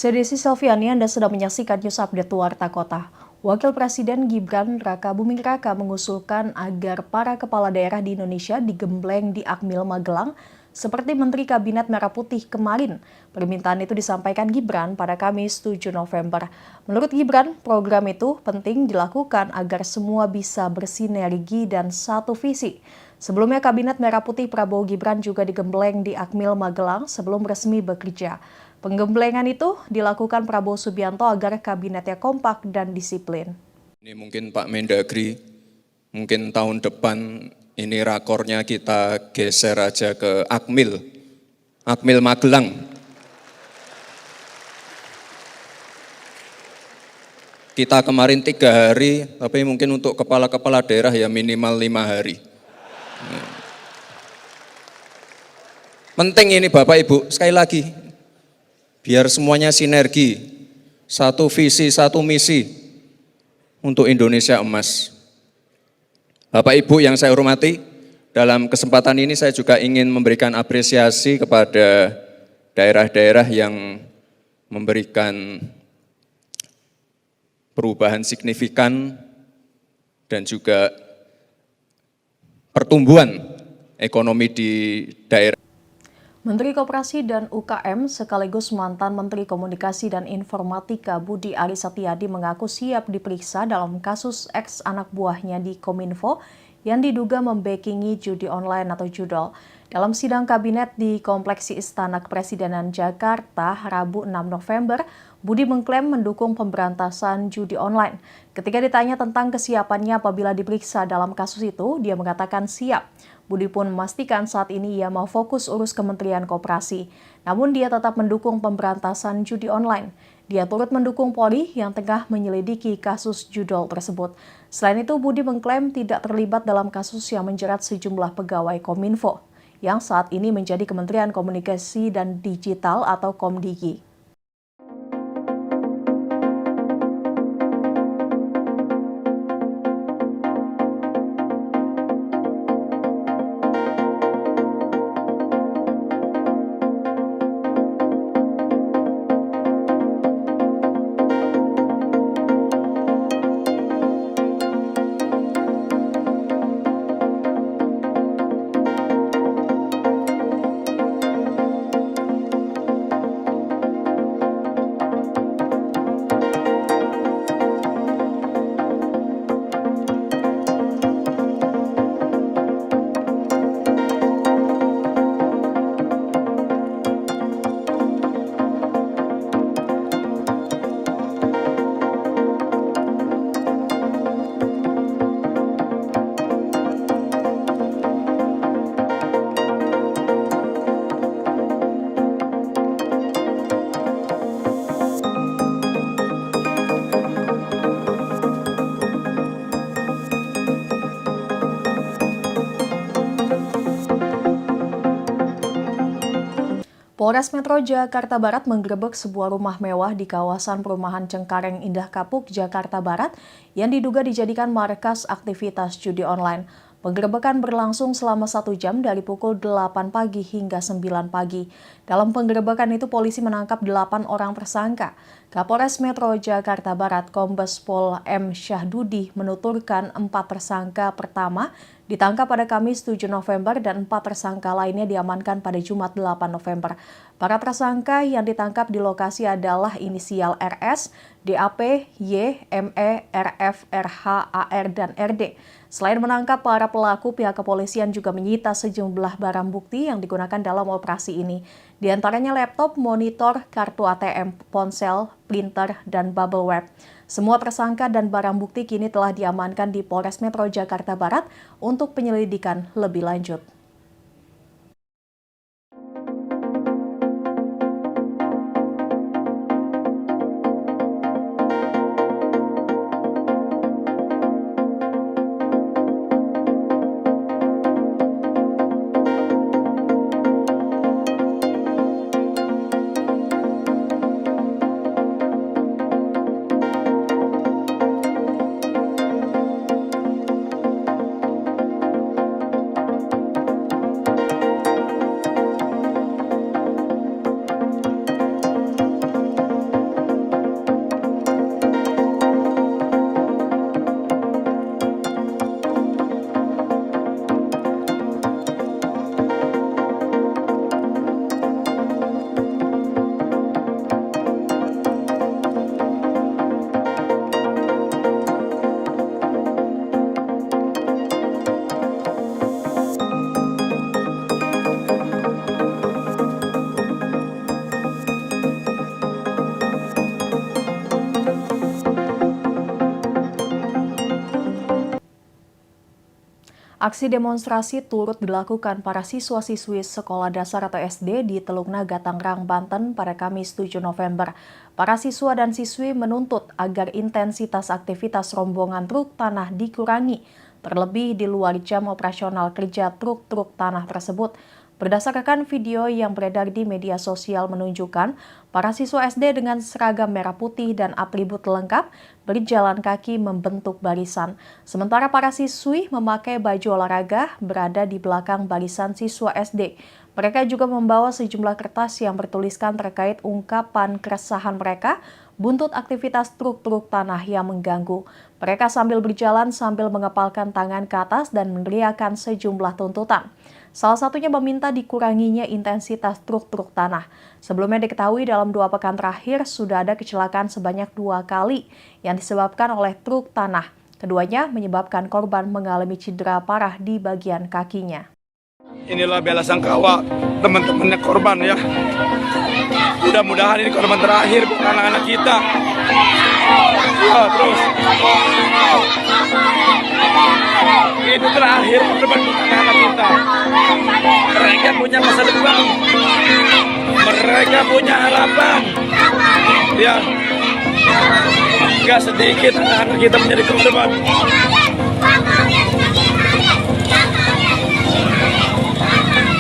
Saya Desi Selviani, Anda sedang menyaksikan News Update Warta Kota. Wakil Presiden Gibran Rakabuming Raka mengusulkan agar para kepala daerah di Indonesia digembleng di Akmil Magelang seperti Menteri Kabinet Merah Putih kemarin. Permintaan itu disampaikan Gibran pada Kamis 7 November. Menurut Gibran, program itu penting dilakukan agar semua bisa bersinergi dan satu visi. Sebelumnya Kabinet Merah Putih Prabowo Gibran juga digembleng di Akmil Magelang sebelum resmi bekerja. Penggemblengan itu dilakukan Prabowo Subianto agar kabinetnya kompak dan disiplin. Ini mungkin Pak Mendagri, mungkin tahun depan ini rakornya kita geser aja ke Akmil Magelang. Kita kemarin 3 hari, tapi mungkin untuk kepala-kepala daerah ya minimal 5 hari. Penting ini Bapak Ibu, sekali lagi, biar semuanya sinergi, satu visi, satu misi untuk Indonesia emas. Bapak Ibu yang saya hormati, dalam kesempatan ini saya juga ingin memberikan apresiasi kepada daerah-daerah yang memberikan perubahan signifikan dan juga pertumbuhan ekonomi di daerah. Menteri Koperasi dan UKM sekaligus mantan Menteri Komunikasi dan Informatika Budi Aris Setiadi mengaku siap diperiksa dalam kasus ex anak buahnya di Kominfo yang diduga membackingi judi online atau judol. Dalam sidang kabinet di Kompleksi Istana Kepresidenan Jakarta, Rabu 6 November, Budi mengklaim mendukung pemberantasan judi online. Ketika ditanya tentang kesiapannya apabila diperiksa dalam kasus itu, dia mengatakan siap. Budi pun memastikan saat ini ia mau fokus urus Kementerian Koperasi. Namun dia tetap mendukung pemberantasan judi online. Dia turut mendukung Polri yang tengah menyelidiki kasus judol tersebut. Selain itu, Budi mengklaim tidak terlibat dalam kasus yang menjerat sejumlah pegawai Kominfo, yang saat ini menjadi Kementerian Komunikasi dan Digital atau Komdigi. Polres Metro Jakarta Barat menggerebek sebuah rumah mewah di kawasan perumahan Cengkareng Indah Kapuk, Jakarta Barat yang diduga dijadikan markas aktivitas judi online. Penggerebekan berlangsung selama 1 jam dari pukul 8 pagi hingga 9 pagi. Dalam penggerebekan itu polisi menangkap 8 orang tersangka. Kapolres Metro Jakarta Barat Kombes Pol M. Syahdudi menuturkan 4 tersangka pertama ditangkap pada Kamis 7 November dan 4 tersangka lainnya diamankan pada Jumat 8 November. Para tersangka yang ditangkap di lokasi adalah inisial RS, DAP, Y, ME, RF, RH, AR, dan RD. Selain menangkap para pelaku, pihak kepolisian juga menyita sejumlah barang bukti yang digunakan dalam operasi ini. Di antaranya laptop, monitor, kartu ATM, ponsel, printer, dan bubble wrap. Semua tersangka dan barang bukti kini telah diamankan di Polres Metro Jakarta Barat untuk penyelidikan lebih lanjut. Aksi demonstrasi turut dilakukan para siswa-siswi sekolah dasar atau SD di Teluk Naga, Tangerang, Banten pada Kamis 7 November. Para siswa dan siswi menuntut agar intensitas aktivitas rombongan truk tanah dikurangi, terlebih di luar jam operasional kerja truk-truk tanah tersebut. Berdasarkan video yang beredar di media sosial menunjukkan para siswa SD dengan seragam merah putih dan atribut lengkap berjalan kaki membentuk barisan. Sementara para siswi memakai baju olahraga berada di belakang barisan siswa SD. Mereka juga membawa sejumlah kertas yang bertuliskan terkait ungkapan keresahan mereka buntut aktivitas truk-truk tanah yang mengganggu. Mereka sambil berjalan sambil mengepalkan tangan ke atas dan meneriakkan sejumlah tuntutan. Salah satunya meminta dikuranginya intensitas truk-truk tanah. Sebelumnya diketahui dalam 2 pekan terakhir sudah ada kecelakaan sebanyak 2 kali yang disebabkan oleh truk tanah. Keduanya menyebabkan korban mengalami cedera parah di bagian kakinya. Inilah bela sangkawa teman-temannya korban ya. Mudah-mudahan ini korban terakhir buat anak-anak kita. Ya, terus. Itu terakhir korban buat anak-anak kita. Mereka punya masa depan. Mereka punya harapan. Ya. Gak sedikit anak-anak kita menjadi korban.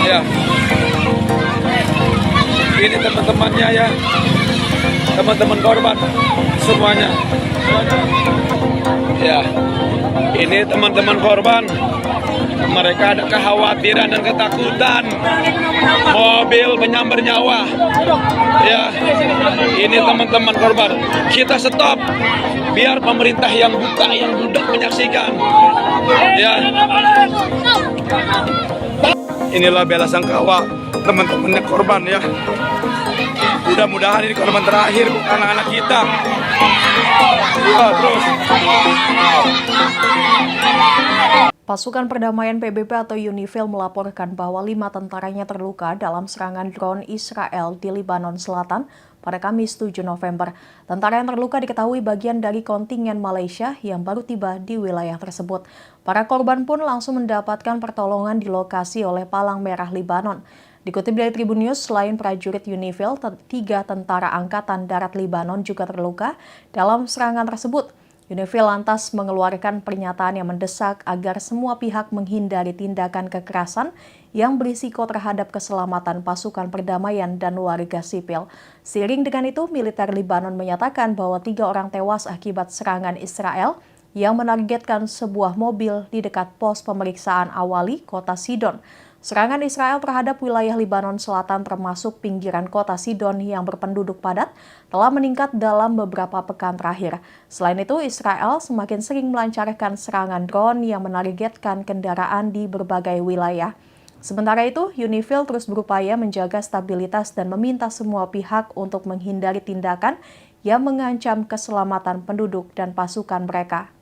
Ya. Ini teman-temannya ya. Teman-teman korban semuanya. Ya. Ini teman-teman korban. Mereka ada kekhawatiran dan ketakutan. Mobil menyambar nyawa. Ya. Ini teman-teman korban. Kita stop biar pemerintah yang buta, yang budak menyaksikan. Ya. Inilah bela sangkawa teman-temannya korban ya. Mudah-mudahan ini korban terakhir buat anak-anak kita. Ya, terus. Pasukan Perdamaian PBB atau UNIFIL melaporkan bahwa 5 tentaranya terluka dalam serangan drone Israel di Lebanon Selatan pada Kamis 7 November. Tentara yang terluka diketahui bagian dari kontingen Malaysia yang baru tiba di wilayah tersebut. Para korban pun langsung mendapatkan pertolongan di lokasi oleh Palang Merah Lebanon. Dikutip dari Tribun News, selain prajurit UNIFIL, 3 tentara Angkatan Darat Lebanon juga terluka dalam serangan tersebut. UNIFIL lantas mengeluarkan pernyataan yang mendesak agar semua pihak menghindari tindakan kekerasan yang berisiko terhadap keselamatan pasukan perdamaian dan warga sipil. Seiring dengan itu, militer Lebanon menyatakan bahwa 3 orang tewas akibat serangan Israel yang menargetkan sebuah mobil di dekat pos pemeriksaan awali kota Sidon. Serangan Israel terhadap wilayah Lebanon Selatan termasuk pinggiran kota Sidon yang berpenduduk padat telah meningkat dalam beberapa pekan terakhir. Selain itu, Israel semakin sering melancarkan serangan drone yang menargetkan kendaraan di berbagai wilayah. Sementara itu, UNIFIL terus berupaya menjaga stabilitas dan meminta semua pihak untuk menghindari tindakan yang mengancam keselamatan penduduk dan pasukan mereka.